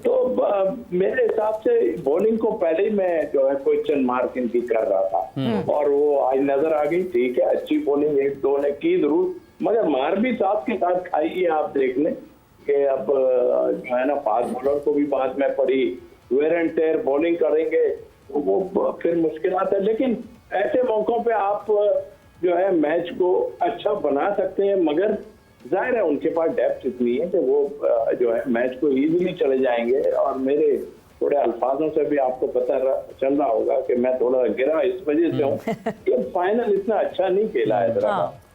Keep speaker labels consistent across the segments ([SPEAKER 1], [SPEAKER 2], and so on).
[SPEAKER 1] तो मेरे हिसाब से बॉलिंग को पहले ही मैं जो है क्वेश्चन मार्क इनकी कर रहा था, और वो आज नजर आ गई। ठीक है, अच्छी बॉलिंग एक दो ने की जरूर, मगर मार भी साथ के साथ खाई है। आप देख लें कि अब जो है ना फास्ट बॉलर को भी बाद में पड़ी, वेयर एंड टेयर बॉलिंग करेंगे तो वो फिर मुश्किलात है। लेकिन ऐसे मौकों पे आप जो है मैच को अच्छा बना सकते हैं, मगर जाहिर है उनके पास डेप्थ इतनी है कि वो जो है मैच को इजीली चले जाएंगे। और मेरे थोड़े अल्फाजों से भी आपको पता चल रहा होगा कि मैं थोड़ा गिरा इस वजह से हूँ कि फाइनल इतना अच्छा नहीं खेला हैदराबाद।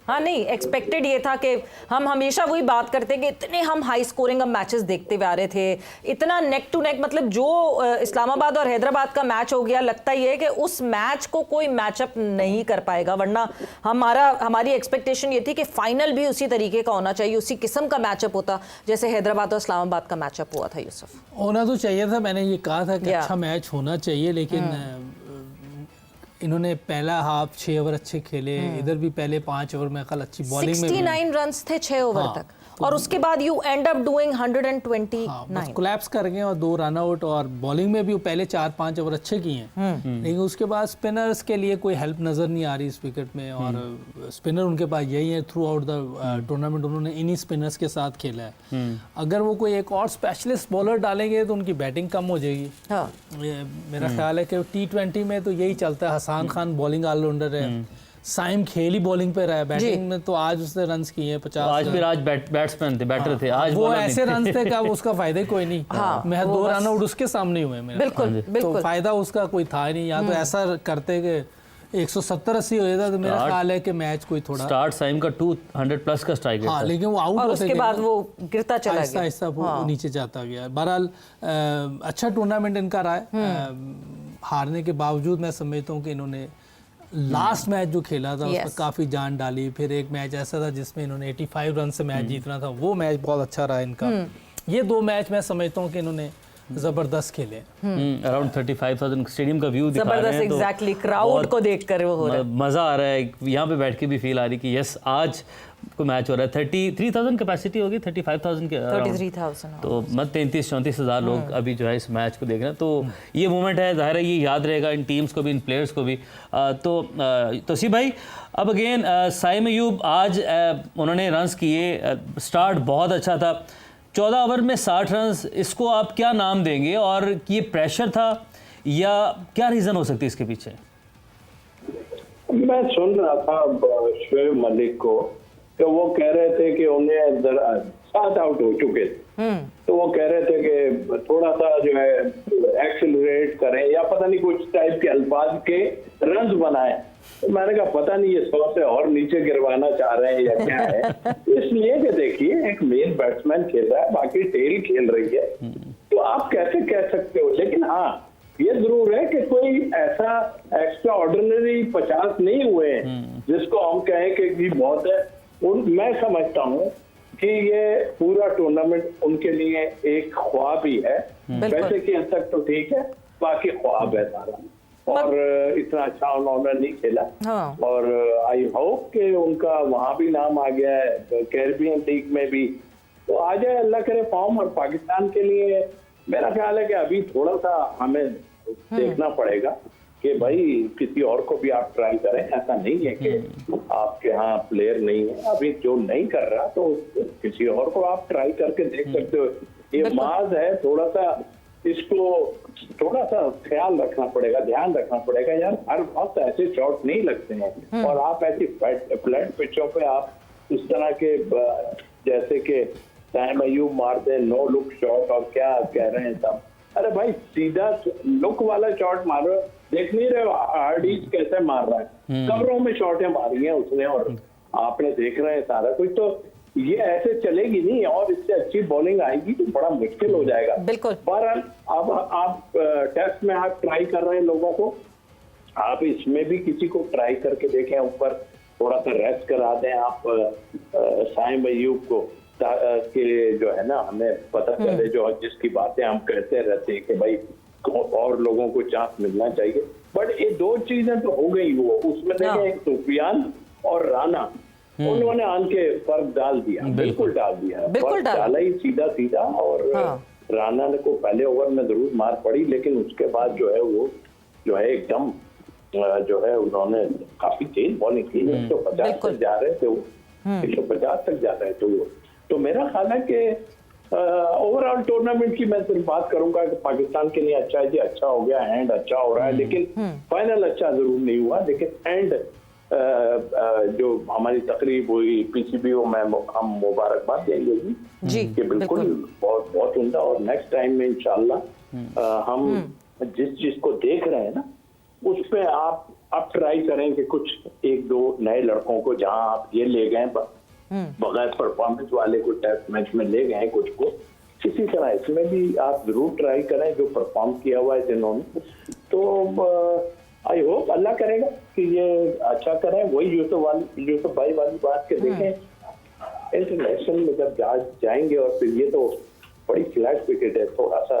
[SPEAKER 2] हाँ नहीं, एक्सपेक्टेड ये था कि हम हमेशा वही बात करते कि इतने हम हाई स्कोरिंग मैचेस देखते हुए आ रहे थे, इतना नेक टू नेक, मतलब जो इस्लामाबाद और हैदराबाद का मैच हो गया, लगता ही है कि उस मैच को कोई मैचअप नहीं कर पाएगा। वरना हमारी एक्सपेक्टेशन ये थी कि फाइनल भी उसी तरीके का होना चाहिए, उसी किस्म का मैचअप होता जैसे हैदराबाद और इस्लामाबाद का मैचअप हुआ था। यूसुफ,
[SPEAKER 3] होना तो चाहिए था, मैंने ये कहा था कि अच्छा मैच होना चाहिए, लेकिन इन्होंने पहला हाफ 6 ओवर अच्छे खेले, इधर भी पहले 5 ओवर में कल अच्छी बॉलिंग में
[SPEAKER 2] 69 रन्स थे 6 ओवर तक, और उसके बाद you and up doing 129।
[SPEAKER 3] Collapse कर गए और 2 रन आउट, और बॉलिंग में भी पहले 4-5 ओवर अच्छे किए हैं, लेकिन उसके बाद स्पिनर्स के लिए कोई हेल्प नज़र नहीं आ रही इस विकेट में। और स्पिनर उनके पास यही है, थ्रू आउट द टूर्नामेंट उन्होंने इन्हीं स्पिनर्स के साथ खेला है। अगर वो कोई एक और स्पेशलिस्ट बॉलर डालेंगे तो उनकी बैटिंग कम हो जाएगी। मेरा ख्याल है कि T20 में तो यही चलता है। हसान खान बॉलिंग ऑलराउंडर है, साइम खेल ही बॉलिंग पे रहा है, बैटिंग में तो आज उसने रन्स किए हैं 50।
[SPEAKER 4] आज भी बैट्समैन थे, बैटर थे, आज
[SPEAKER 3] वो ऐसे रन्स थे कि उसका फायदा ही कोई नहीं। मैं 2 रन आउट उसके सामने हुए मेरे,
[SPEAKER 2] बिल्कुल
[SPEAKER 3] तो फायदा उसका कोई था नहीं। या तो ऐसा करते कि 170-80 हो जाता तो मेरा ख्याल है कि मैच कोई थोड़ा
[SPEAKER 4] स्टार्ट साइम का 200 प्लस का स्ट्राइक
[SPEAKER 3] था, लेकिन वो आउट
[SPEAKER 2] और उसके बाद वो गिरता चला गया,
[SPEAKER 3] आहिस्ता वो नीचे जाता गया। बहरहाल अच्छा टूर्नामेंट इनका रहा है, हारने के बावजूद मैं समझता हूँ कि इन्होंने लास्ट मैच जो खेला था उसमें काफ़ी जान डाली। फिर एक मैच ऐसा था जिसमें इन्होंने 85 रन से मैच जीतना था, वो मैच बहुत अच्छा रहा इनका। ये 2 मैच मैं समझता हूँ कि इन्होंने जबरदस्त खेले।
[SPEAKER 4] अराउंड 35,000 स्टेडियम का व्यू दिखा रहे हैं,
[SPEAKER 2] एग्जैक्टली क्राउड को देखकर वो हो रहा है,
[SPEAKER 4] मजा आ रहा है। यहाँ पे बैठ के भी फील आ रही कि यस आज को मैच हो रहा है। 33,000 कैपेसिटी होगी, 35,000 के
[SPEAKER 2] 33,000, तो
[SPEAKER 4] मत 33-34 हज़ार लोग अभी जो है इस मैच को देख रहे हैं। तो ये मोमेंट है, जाहिर है ये याद रहेगा इन टीम्स को भी, इन प्लेयर्स को भी। तो सी भाई, अब अगेन साइम अयूब आज उन्होंने रन्स किए, स्टार्ट बहुत अच्छा था, 14 ओवर में 60 रन्स। इसको आप क्या नाम देंगे, और ये प्रेशर था या क्या रीज़न हो सकती है इसके पीछे?
[SPEAKER 1] मैं सुन रहा था शोएब मलिक को, तो वो कह रहे थे कि उन्हें 7 आउट हो चुके थे, तो वो कह रहे थे कि थोड़ा सा जो है एक्सेलरेट करें, या पता नहीं कुछ टाइप के अल्फाज के रन्स बनाए। तो मैंने कहा पता नहीं ये 100 से और नीचे गिरवाना चाह रहे हैं या क्या है। इसलिए कि देखिए एक मेन बैट्समैन खेल रहा है, बाकी टेल खेल रही है, तो आप कैसे कह सकते हो। लेकिन हाँ ये जरूर है कि कोई ऐसा एक्स्ट्रा ऑर्डिनरी 50 नहीं हुए हैं जिसको हम कहें कि ये बहुत है। मैं समझता हूँ कि ये पूरा टूर्नामेंट उनके लिए एक ख्वाब ही है। वैसे कि हद तक तो ठीक है, बाकी ख्वाब है सारा, और इतना अच्छा उन्होंने नहीं खेला। और आई होप कि उनका वहां भी नाम आ गया है, कैरिबियन लीग में भी, तो आ जाए अल्लाह करे फॉर्म। और पाकिस्तान के लिए मेरा ख्याल है कि अभी थोड़ा सा हमें देखना पड़ेगा कि भाई किसी और को भी आप ट्राई करें। ऐसा नहीं है कि आपके यहाँ प्लेयर नहीं है, अभी जो नहीं कर रहा तो किसी और को आप ट्राई करके देख सकते हो। ये माज है, थोड़ा सा इसको थोड़ा सा ख्याल रखना पड़ेगा, ध्यान रखना पड़ेगा यार। हर वक्त ऐसे शॉट नहीं लगते हैं, और आप ऐसी फ्लैट पिचों पे आप इस तरह के जैसे कि साइम अयूब मारते हैं नो लुक शॉट, और क्या कह रहे हैं सब। अरे भाई सीधा लुक वाला शॉट मारो, देख नहीं रहे हार्डीज कैसे मार रहा है, कवरों में शॉटें मारी हैं उसने, और आपने देख रहे हैं सारा कुछ। तो ये ऐसे चलेगी नहीं, और इससे अच्छी बॉलिंग आएगी तो बड़ा मुश्किल हो जाएगा।
[SPEAKER 2] बिल्कुल।
[SPEAKER 1] बहरहाल अब आप टेस्ट में आप ट्राई कर रहे हैं लोगों को, आप इसमें भी किसी को ट्राई करके देखें, ऊपर थोड़ा सा रेस्ट करा दें आप साइम अयूब को, के जो है ना हमें पता चले, जो जिसकी बातें हम कहते रहते हैं कि भाई और लोगों को चांस मिलना चाहिए। बट ये 2 चीजें तो हो गई, वो उसमें देखें एक सुफियान और राना, उन्होंने आन के फर्क डाल दिया, बिल्कुल डाल दिया, फर्क डाला ही सीधा सीधा। और राणा को पहले ओवर में जरूर मार पड़ी, लेकिन उसके बाद जो है वो जो है एकदम जो है उन्होंने काफी तेज बॉलिंग की। 150 तक जा रहे थे वो, 150 तक जा रहे थे वो। तो मेरा ख्याल है कि ओवरऑल टूर्नामेंट की मैं सिर्फ बात करूंगा कि पाकिस्तान के लिए अच्छा है जी, अच्छा हो गया, एंड अच्छा हो रहा है, लेकिन फाइनल अच्छा जरूर नहीं हुआ। लेकिन एंड जो हमारी तकरीब हुई पीसीबी में हम मुबारकबाद देंगे जी कि बिल्कुल बहुत बहुत उम्दा। और नेक्स्ट टाइम में इंशाल्लाह हम जिस चीज को देख रहे हैं ना उस पे आप ट्राई करें कि कुछ एक दो नए लड़कों को, जहां आप ये ले गए बगैर परफॉर्मेंस वाले को टेस्ट मैच में ले गए कुछ को, किसी तरह इसमें भी आप जरूर ट्राई करें जो परफॉर्म किया हुआ है जिन्होंने। तो आई होप अल्लाह करेगा कि ये अच्छा करें। वही यूसुफ भाई वाली बात के देखें इंटरनेशनल में जब जाएंगे और फिर ये तो बड़ी फ्लैट विकेट है, थोड़ा सा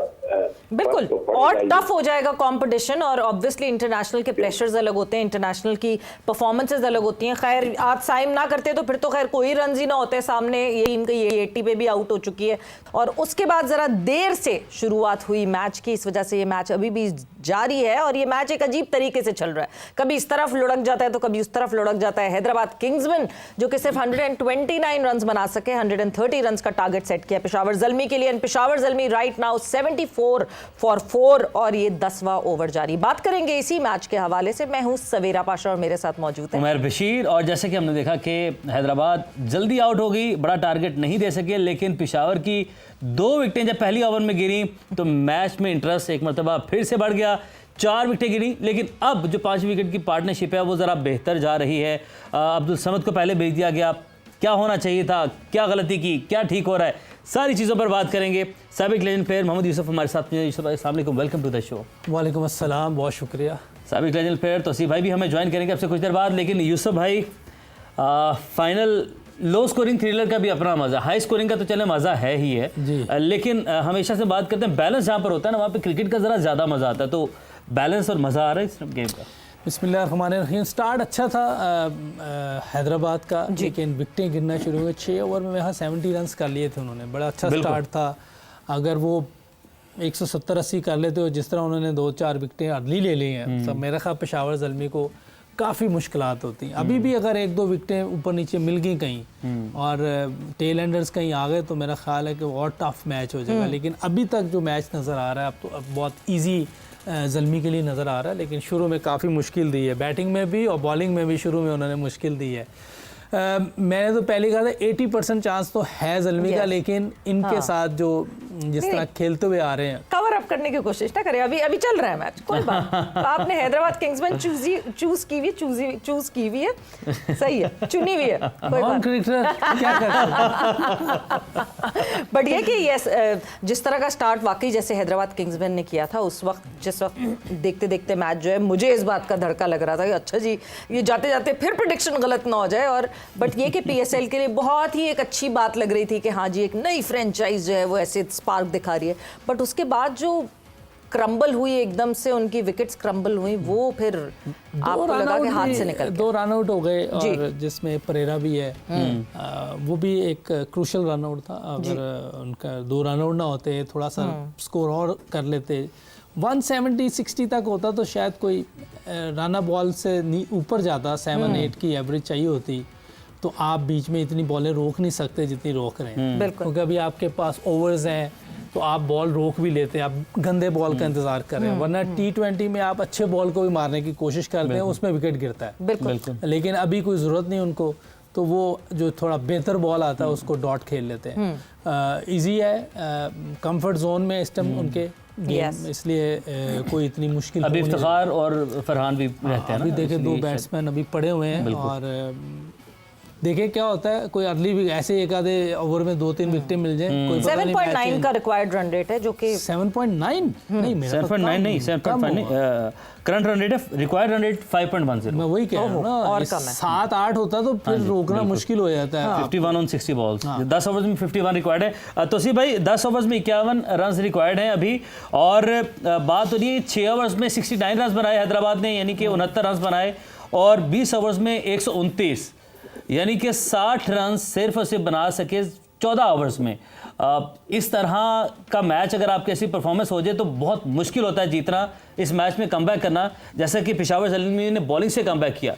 [SPEAKER 2] बिल्कुल और टफ हो जाएगा कंपटीशन। और ऑब्वियसली इंटरनेशनल के प्रेशर्स अलग होते हैं, इंटरनेशनल की परफॉर्मेंसेस अलग होती हैं। खैर आज साइम ना करते तो फिर तो खैर कोई रन ही ना होते सामने। ये टीम का ये 80 पे भी आउट हो चुकी है और उसके बाद जरा देर से शुरुआत हुई मैच की, इस वजह से ये मैच अभी भी जारी है और ये मैच एक अजीब तरीके से चल रहा है। कभी इस तरफ लुढ़क जाता है तो कभी उस तरफ लुढ़क जाता है। हैदराबाद किंग्समैन जो कि सिर्फ 129 रन बना सके, 130 रन का टारगेट सेट किया पेशावर ज़ल्मी के लिए। Peshawar Zalmi right now 74 for 4 और ये 10वां ओवर जारी। बात करेंगे इसी मैच के हवाले से। मैं हूं सवेरा पाशा और मेरे साथ मौजूद है
[SPEAKER 4] उमर बशीर। और जैसे कि हमने देखा कि हैदराबाद जल्दी आउट हो गई, बड़ा टारगेट नहीं दे सके, लेकिन पेशावर की 2 विकेटें जब पहली ओवर में गिरी तो मैच में इंटरेस्ट एक मरतबा फिर से बढ़ गया। 4 विकेटें गिरी, लेकिन अब जो 5 विकेट की पार्टनरशिप है वो ज़रा बेहतर जा रही है। अब्दुल समद को पहले भेज दिया गया, क्या होना चाहिए था, क्या गलती की, क्या ठीक हो रहा है, सारी चीज़ों पर बात करेंगे। साबिक लेजेंड प्लेयर मोहम्मद यूसुफ हमारे साथ हैं। यूसुफ भाई अस्सलाम वालेकुम, वेलकम टू द शो।
[SPEAKER 3] वालेकुम अस्सलाम, बहुत शुक्रिया।
[SPEAKER 4] साबिक लेजेंड प्लेयर तौसीफ भाई भी हमें ज्वाइन करेंगे आपसे कुछ देर बाद। लेकिन यूसुफ भाई, फाइनल लो स्कोरिंग थ्रिलर का भी अपना मज़ा, हाई स्कोरिंग का तो चले मज़ा है ही है
[SPEAKER 3] जी।
[SPEAKER 4] लेकिन हमेशा से बात करते हैं बैलेंस जहाँ पर होता है ना वहाँ पे क्रिकेट का ज़रा ज़्यादा मज़ा आता है। तो बैलेंस और मज़ा आ रहा है इस गेम का?
[SPEAKER 3] बिस्मिल्लाहिर्रहमानिर्रहीम। स्टार्ट अच्छा था हैदराबाद का, लेकिन विकटें गिरना शुरू हुए। 6 ओवर में वहाँ 70 रन कर लिए थे उन्होंने, बड़ा अच्छा स्टार्ट था। अगर वो 170-80 कर लेते हो जिस तरह उन्होंने 2-4 विकटें अर्ली ले ली हैं, तो मेरा ख्याल पेशावर ज़ल्मी को काफ़ी मुश्किलात होती। अभी भी अगर 1-2 विकटें ऊपर नीचे मिल गई कहीं और टेल एंडर्स कहीं आ गए तो मेरा ख्याल है कि और टफ मैच हो जाएगा। लेकिन अभी तक जो मैच नज़र आ रहा है अब बहुत ईजी ज़ल्मी के लिए नज़र आ रहा है, लेकिन शुरू में काफ़ी मुश्किल दी है, बैटिंग में भी और बॉलिंग में भी शुरू में उन्होंने मुश्किल दी है। मैंने तो पहले कहा था 80% चांस तो है ज़ल्मी का, लेकिन इनके साथ जो जिस तरह खेलते हुए आ रहे हैं,
[SPEAKER 2] कवर अप करने की कोशिश ना करें। अभी चल रहा है मैच, कोई बात। आपने हैदराबाद किंग्समैन चूज की हुई है, सही है, चुनी हुई है, कोई बात
[SPEAKER 3] क्या
[SPEAKER 2] बट ये कि यस, जिस तरह का स्टार्ट वाकई जैसे हैदराबाद किंग्समैन ने किया था उस वक्त, जिस वक्त देखते देखते मैच जो है मुझे इस बात का धड़का लग रहा था कि अच्छा जी ये जाते जाते फिर प्रेडिक्शन गलत ना हो जाए। और बट ये कि पीएसएल के लिए बहुत ही एक अच्छी बात लग रही थी कि हाँ जी एक नई फ्रेंचाइज जो है वो ऐसे स्पार्क दिखा रही है। बट उसके बाद जो क्रम्बल हुई, एकदम से उनकी विकेट्स क्रम्बल हुई, वो फिर आपको लगा कि हाथ से निकल गए।
[SPEAKER 3] 2 रन आउट हो गए और जिसमें परेरा भी है, वो भी एक क्रूशल रन आउट था। अगर उनका 2 रन आउट ना होते, थोड़ा सा स्कोर और कर लेते, 170-60 तक होता तो शायद कोई राना बॉल से ऊपर जाता, 7-8 की एवरेज चाहिए होती। तो आप बीच में इतनी बॉलें रोक नहीं सकते जितनी रोक रहे हैं, क्योंकि अभी आपके पास ओवर्स हैं तो आप बॉल रोक भी लेते हैं, आप गंदे बॉल का इंतजार कर रहे हैं। वरना T20 में आप अच्छे बॉल को भी मारने की कोशिश करते हैं, उसमें विकेट गिरता है।
[SPEAKER 2] बिल्कुल।
[SPEAKER 3] लेकिन अभी कोई ज़रूरत नहीं उनको, तो वो जो थोड़ा बेहतर बॉल आता है उसको डॉट खेल लेते हैं। इजी है, कंफर्ट जोन में इस टाइम उनके गेम, इसलिए कोई इतनी मुश्किल
[SPEAKER 4] अभी इफ्तिखार और फरहान भी रहते हैं।
[SPEAKER 3] अभी देखे 2 बैट्समैन अभी पड़े हुए हैं और देखिए क्या होता है। कोई अर्ली भी ऐसे एक आधे ओवर में 2-3 विकेटें मिल जाए।
[SPEAKER 2] 7.9 का रिक्वायर्ड रन रेट है, जो कि
[SPEAKER 3] 7.9 नहीं, मेरा
[SPEAKER 4] 7.9 नहीं, 7.5 नहीं, करंट रन रेट है, रिक्वायर्ड रन रेट 5.10।
[SPEAKER 3] मैं वही कह रहा हूँ ना,
[SPEAKER 2] और कम है।
[SPEAKER 3] 7-8 होता तो फिर रोकना मुश्किल हो जाता है।
[SPEAKER 4] 51 ऑन 60 बॉल्स, 10 ओवर्स में 51 रिक्वायर्ड है। तौसीफ भाई, 10 ओवर्स में 51 रन रिक्वायर्ड हैं अभी। और बात हो रही है 6 ओवर्स में 69 रन बनाए हैदराबाद ने, यानी कि 69 रन बनाए, और 20 ओवर्स में 129, यानी कि 60 रन सिर्फ उसे बना सके 14 ओवर्स में। इस तरह का मैच अगर आपकी ऐसी परफॉर्मेंस हो जाए तो बहुत मुश्किल होता है जीतना, इस मैच में कमबैक करना, जैसा कि पेशावर जलील ने बॉलिंग से कमबैक किया।